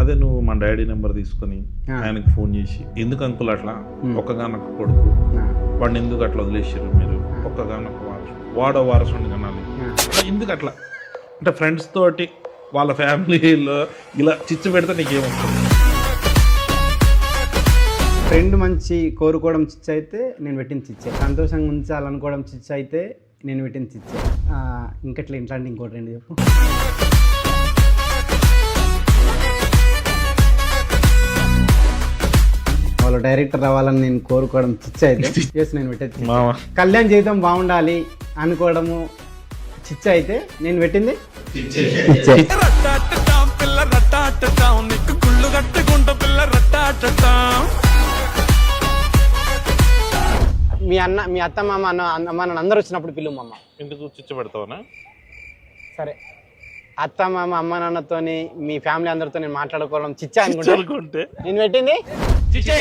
అదే నువ్వు మా డాడీ నెంబర్ తీసుకొని ఆయనకు ఫోన్ చేసి ఎందుకు అంకుల్ అట్లా ఒక్కగానొక్క కొడుకు వాడిని ఎందుకు అట్లా వదిలేసారు మీరు ఒక్కగానొక్క వారసు వాడో వారసుని కనాలి ఎందుకు అట్లా అంటే ఫ్రెండ్స్ తోటి వాళ్ళ ఫ్యామిలీలో ఇలా చిచ్చు పెడితే నీకేమవుతుంది? ఫ్రెండ్ మంచి కోరుకోవడం చిచ్చు అయితే నేను పెట్టిన చిచ్చే, సంతోషంగా ఉంచాలనుకోవడం చిచ్చు అయితే నేను పెట్టిన చిచ్చే. ఇంకట్లా ఇట్లాంటి ఇంకోటి రెండు చెప్పు. వాళ్ళు డైరెక్టర్ రావాలని నేను కోరుకోవడం చిచ్చు అయితే నేను పెట్టేది. కళ్యాణ్ జీవితం బాగుండాలి అనుకోవడము చిచ్చు అయితే నేను పెట్టింది చిచ్చే. మీ అత్త మామ అమ్మ నన్ను అందరు వచ్చినప్పుడు పిలువు మామ. ఎందుకు చిచ్చు పెడతావునా? సరే, అత్త మామ అమ్మ నాన్నతోని మీ ఫ్యామిలీ అందరితో నేను మాట్లాడుకోవడం చిచ్చా అనుకుంటే నేను పెట్టింది చిచ్చే.